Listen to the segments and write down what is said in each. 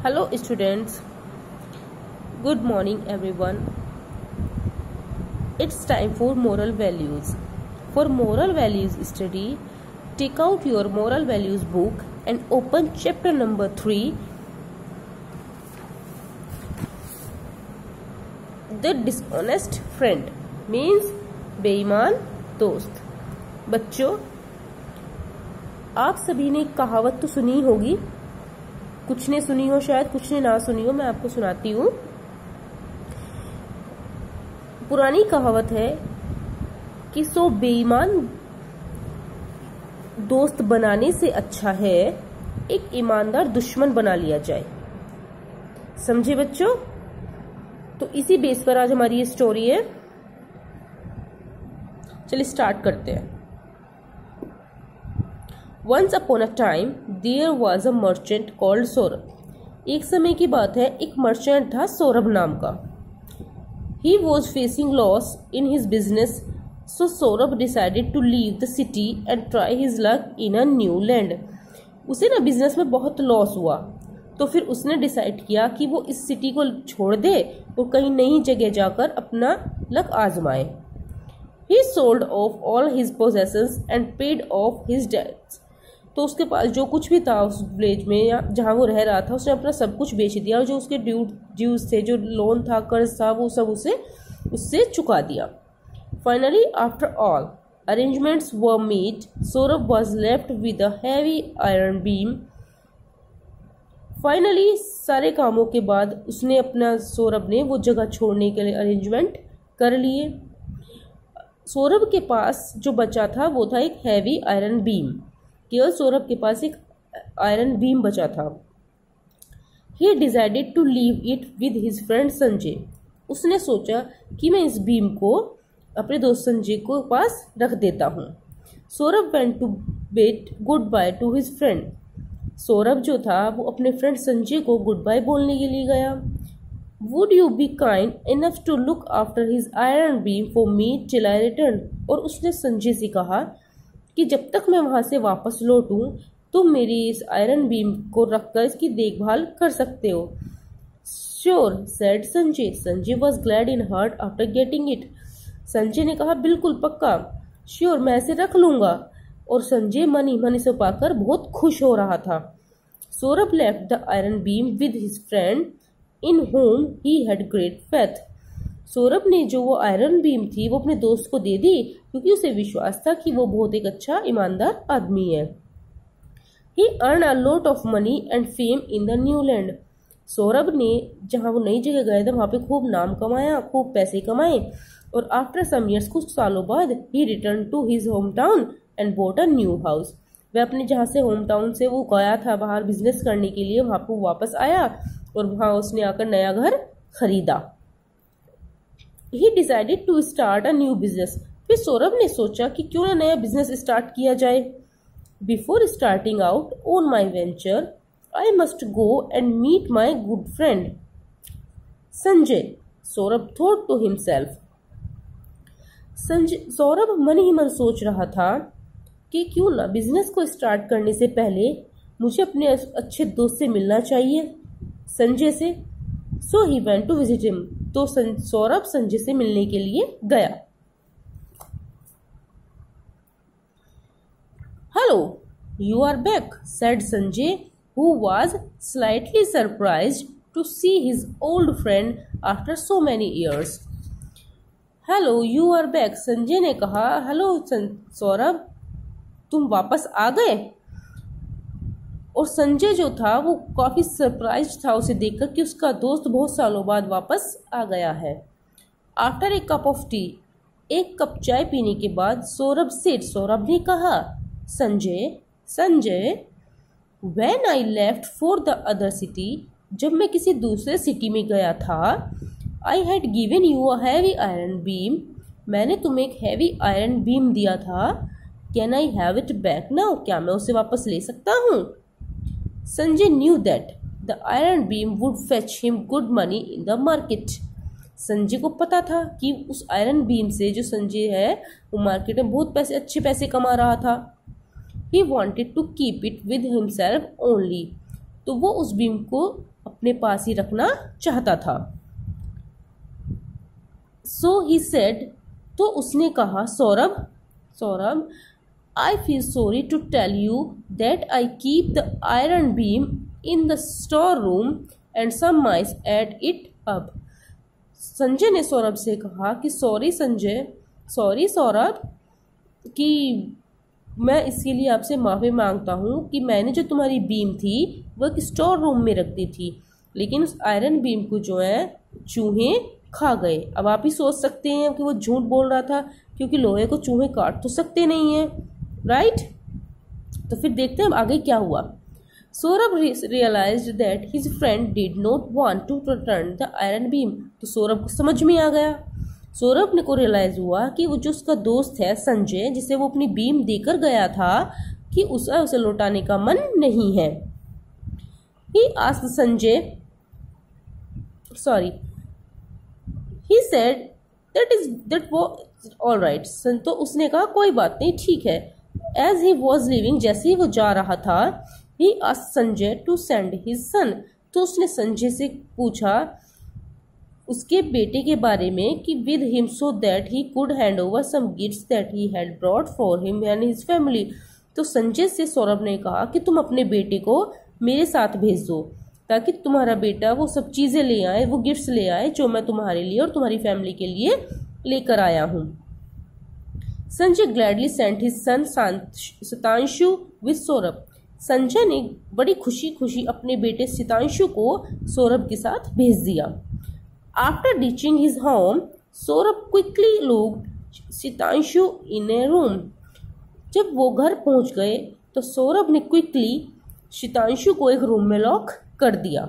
Hello students, good morning everyone. It's time for moral values. For moral values study, take out your moral values book and open chapter number 3, The dishonest friend means बेईमान दोस्त। बच्चों, आप सभी ने कहावत तो सुनी होगी, कुछ ने सुनी हो शायद, कुछ ने ना सुनी हो। मैं आपको सुनाती हूँ। पुरानी कहावत है कि 100 बेईमान दोस्त बनाने से अच्छा है एक ईमानदार दुश्मन बना लिया जाए। समझे बच्चों? तो इसी बेस पर आज हमारी ये स्टोरी है। चलिए स्टार्ट करते हैं। Once upon a time there was a merchant called Saurabh. एक समय की बात है, एक मर्चेंट था सौरभ नाम का। He was facing loss in his business, so Saurabh decided to leave the city and try his luck in a new land। उसे ना बिजनेस में बहुत लॉस हुआ, तो फिर उसने डिसाइड किया कि वो इस सिटी को छोड़ दे और कहीं नई जगह जाकर अपना luck आजमाए। He sold off all his possessions and paid off his debts। तो उसके पास जो कुछ भी था उस विलेज में या जहाँ वो रह रहा था, उसने अपना सब कुछ बेच दिया और जो उसके ड्यूज थे, जो लोन था, कर्ज था, वो सब उससे चुका दिया। Finally after all arrangements were made, Saurabh was left with a heavy iron beam. Finally सारे कामों के बाद सौरभ ने वो जगह छोड़ने के लिए अरेंजमेंट कर लिए। सौरभ के पास जो बचा था वो था एक हैवी आयरन बीम। केवल सौरभ के पास एक आयरन बीम बचा था। He decided to leave it with his friend Sanjay. उसने सोचा कि मैं इस बीम को अपने दोस्त संजय को पास रख देता हूँ। Saurabh went to bid goodbye to his friend। Saurabh जो था वो अपने फ्रेंड संजय को गुड बाय बोलने के लिए गया। Would you be kind enough to look after his iron beam for me till I return? और उसने संजय से कहा कि जब तक मैं वहां से वापस लौटूं तो मेरी इस आयरन बीम को रखकर इसकी देखभाल कर सकते हो। Sure, said Sanjay. Sanjay was glad in heart after getting it। Sanjay ने कहा बिल्कुल पक्का, श्योर मैं इसे रख लूंगा। और संजय मन ही मन इसे पाकर बहुत खुश हो रहा था। Saurabh left the iron beam with his friend in whom he had great faith। Saurabh ने जो वो आयरन बीम थी वो अपने दोस्त को दे दी, क्योंकि उसे विश्वास था कि वो बहुत एक अच्छा ईमानदार आदमी है। He earned a lot of money and fame in the new land। Saurabh ने जहाँ वो नई जगह गए थे वहाँ पे खूब नाम कमाया, खूब पैसे कमाए। और आफ्टर सम ईयर्स, कुछ सालों बाद, he returned to his hometown and bought a new house। वह अपने जहाँ से होम टाउन से वो गया था बाहर बिजनेस करने के लिए, वहाँ पर वापस आया और वहाँ उसने आकर नया घर खरीदा। He decided to start a new business। फिर सौरभ ने सोचा कि क्यों ना नया बिजनेस स्टार्ट किया जाए। Before starting out on my venture, I must go and meet my good friend Sanjay। Saurabh thought to himself। Saurabh मन ही मन सोच रहा था कि क्यों ना बिजनेस को स्टार्ट करने से पहले मुझे अपने अच्छे दोस्त से मिलना चाहिए, संजय से। So he went to visit him। तो सौरभ संजय से मिलने के लिए गया। Hello, you are back, said Sanjay, who was slightly surprised to see his old friend after so many years। Hello, you are back। Sanjay ने कहा, हेलो सौरभ, तुम वापस आ गए। और संजय जो था वो काफी सरप्राइज था उसे देखकर कि उसका दोस्त बहुत सालों बाद वापस आ गया है। After a cup of T, एक कप चाय पीने के बाद, सौरभ ने कहा, Sanjay, when I left for the other city, जब मैं किसी दूसरे सिटी में गया था, I had given you a heavy iron beam, मैंने तुम्हें एक हैवी आयरन बीम दिया था। Can I have it back now? क्या मैं उसे वापस ले सकता हूँ? Sanjay knew that the iron beam would fetch him good money in the market. Sanjay को पता था कि उस आयरन बीम से जो संजय है वो मार्केट में बहुत अच्छे पैसे कमा रहा था। He wanted to keep it with himself only। तो वो उस बीम को अपने पास ही रखना चाहता था। सो ही सेड, तो उसने कहा, Saurabh I feel sorry to tell you that I keep the iron beam in the store room and some mice ate it up. Sanjay ने सौरभ से कहा कि सॉरी सौरभ, कि मैं इसके लिए आपसे माफ़ी मांगता हूँ कि मैंने जो तुम्हारी बीम थी वो एक स्टोर रूम में रख दी थी, लेकिन उस आयरन बीम को जो है चूहे खा गए। अब आप ही सोच सकते हैं कि वो झूठ बोल रहा था, क्योंकि लोहे को चूहे काट तो सकते नहीं हैं, राइट। तो फिर देखते हैं आगे क्या हुआ। Saurabh realised that his friend did not want to return the iron beam. तो सौरभ को समझ में आ गया, सौरभ ने को रियलाइज हुआ कि वो जो उसका दोस्त है संजय, जिसे वो अपनी बीम देकर गया था, कि उसे लौटाने का मन नहीं है। He asked Sanjay, sorry, he said that वो ऑल राइट। तो उसने कहा कोई बात नहीं, ठीक है। एज ही वॉज लिविंग, जैसे ही वो जा रहा था, he asked Sanjay to send his son. तो उसने संजय से पूछा उसके बेटे के बारे में कि with him so that he could hand over some gifts that he had brought for him and his family. तो संजय से सौरभ ने कहा कि तुम अपने बेटे को मेरे साथ भेज दो, ताकि तुम्हारा बेटा वो सब चीज़ें ले आए, वो गिफ्ट्स ले आए जो मैं तुम्हारे लिए और तुम्हारी फैमिली के लिए लेकर आया हूँ। Sanjay gladly sent his son Sitanshu with Saurabh. Sanjay ने बड़ी खुशी खुशी अपने बेटे सितांशु को सौरभ के साथ भेज दिया। After reaching his home, Saurabh quickly locked Sitanshu in a room. जब वो घर पहुंच गए तो सौरभ ने क्विकली सितांशु को एक रूम में लॉक कर दिया।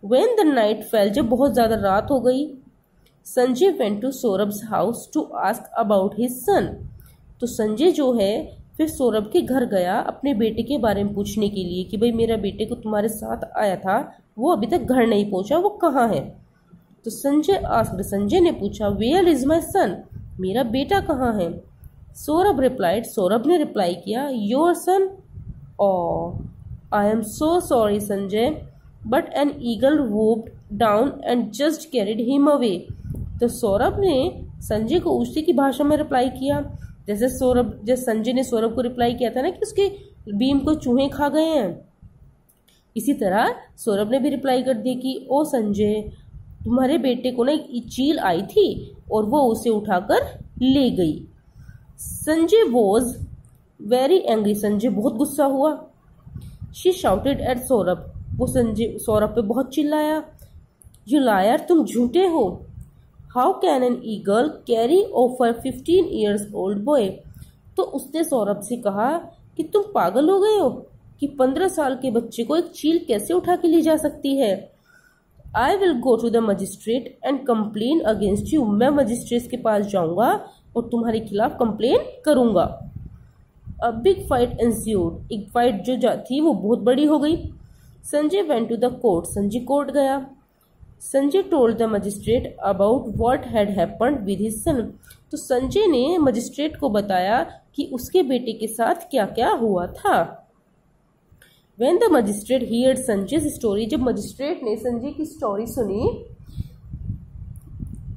When the night fell, जब बहुत ज़्यादा रात हो गई, Sanjay went to सौरभ's house to ask about his son। तो संजय जो है फिर सौरभ के घर गया अपने बेटे के बारे में पूछने के लिए कि भाई मेरा बेटे को तुम्हारे साथ आया था, वो अभी तक घर नहीं पहुंचा, वो कहाँ है। तो संजय ने पूछा वेयर इज माई सन, मेरा बेटा कहाँ है। सौरभ रिप्लाइड, सौरभ ने रिप्लाई किया your son, I am so sorry Sanjay, but an eagle swooped down and just carried him away. तो सौरभ ने संजय को उसी की भाषा में रिप्लाई किया, जैसे संजय ने सौरभ को रिप्लाई किया था ना कि उसके बीम को चूहे खा गए हैं, इसी तरह सौरभ ने भी रिप्लाई कर दिया कि ओ संजय, तुम्हारे बेटे को ना एक चील आई थी और वो उसे उठाकर ले गई। Sanjay was very angry, Sanjay बहुत गुस्सा हुआ। शी शाउटेड एट सौरभ, वो सौरभ पे बहुत चिल्लाया, यू लायर, तुम झूठे हो। How can an eagle carry over 15 years old boy. तो उसने सौरभ से कहा कि तुम पागल हो गए हो कि 15 साल के बच्चे को एक चील कैसे उठा के ले जा सकती है। I will go to the magistrate and complain against you, मैं मजिस्ट्रेट के पास जाऊंगा और तुम्हारे खिलाफ कंप्लेन करूंगा। अ बिग फाइट एंस्यूड, एक फाइट जो थी वो बहुत बड़ी हो गई। Sanjay went to the court, Sanjay court गया। Sanjay told the magistrate about what had happened with his son. तो संजय ने मजिस्ट्रेट को बताया कि उसके बेटे के साथ क्या क्या हुआ था। When the magistrate heard Sanjay story, जब मजिस्ट्रेट ने संजय की स्टोरी सुनी,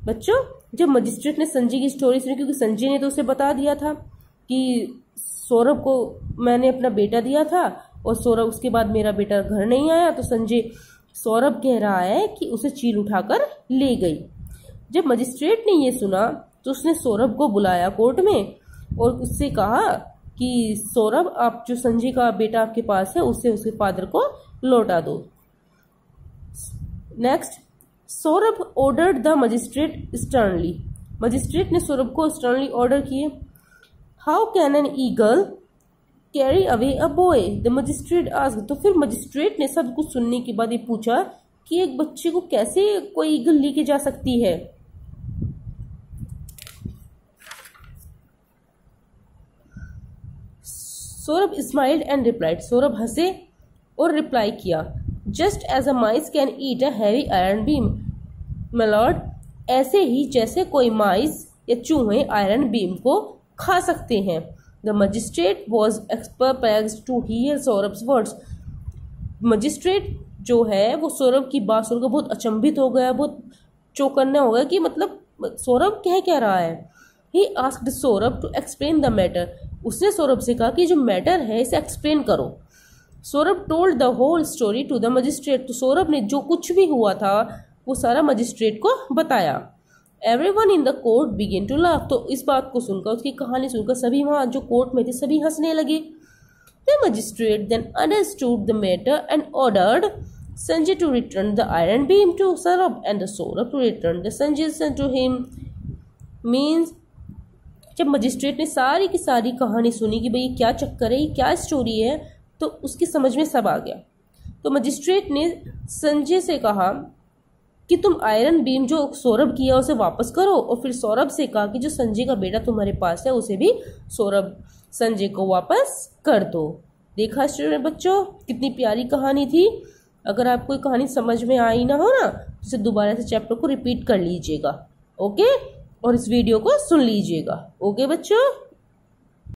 बच्चों जब मजिस्ट्रेट ने संजय की स्टोरी सुनी, क्योंकि संजय ने तो उसे बता दिया था कि सौरभ को मैंने अपना बेटा दिया था और सौरभ उसके बाद मेरा बेटा घर नहीं आया, तो सौरभ कह रहा है कि उसे चील उठाकर ले गई। जब मजिस्ट्रेट ने ये सुना तो उसने सौरभ को बुलाया कोर्ट में और उससे कहा कि सौरभ, आप जो संजय का बेटा आपके पास है उसे उसके फादर को लौटा दो। Next, Saurabh ordered the magistrate sternly, magistrate ने सौरभ को स्टर्नली ऑर्डर किए। How can an eagle carry away a boy, the magistrate asked. तो फिर मजिस्ट्रेट ने सब कुछ सुनने के बाद ये पूछा कि एक बच्चे को कैसे कोई ईगल लेके जा सकती है। Saurabh smiled and replied, Saurabh हंसे और रिप्लाई किया just as a mice can eat a heavy iron beam, my lord, ऐसे ही जैसे कोई माइस या चूहे आयरन बीम को खा सकते हैं। The magistrate was perplexed to hear Saurabh's words, magistrate जो है वो सौरभ की बात सुनकर बहुत अचंभित हो गया, बहुत चौकन्ना हो गया कि मतलब सौरभ कह रहा है। He asked Saurabh to explain the matter. उसने सौरभ से कहा कि जो मैटर है इसे एक्सप्लेन करो। Saurabh told the whole story to the magistrate. तो सौरभ ने जो कुछ भी हुआ था वो सारा मजिस्ट्रेट को बताया। Everyone in the court began to laugh. तो इस बात को सुनकर, उसकी कहानी सुनकर सभी वहाँ जो कोर्ट में थे सभी हंसने लगे। The magistrate then understood the matter and ordered Sanjay to return the iron beam to Saurabh and the Saurabh to return the Sanjay to him. Means जब मजिस्ट्रेट ने सारी की सारी कहानी सुनी कि भाई क्या चक्कर है, क्या स्टोरी है, तो उसकी समझ में सब आ गया। तो मजिस्ट्रेट ने संजय से कहा कि तुम आयरन बीम जो सौरभ किया उसे वापस करो, और फिर सौरभ से कहा कि जो संजय का बेटा तुम्हारे पास है उसे भी सौरभ संजय को वापस कर दो। देखा स्टूडेंट बच्चों, कितनी प्यारी कहानी थी। अगर आपको कोई कहानी समझ में आई ना हो ना, तो इसे दोबारा से चैप्टर को रिपीट कर लीजिएगा, ओके, और इस वीडियो को सुन लीजिएगा, ओके बच्चों।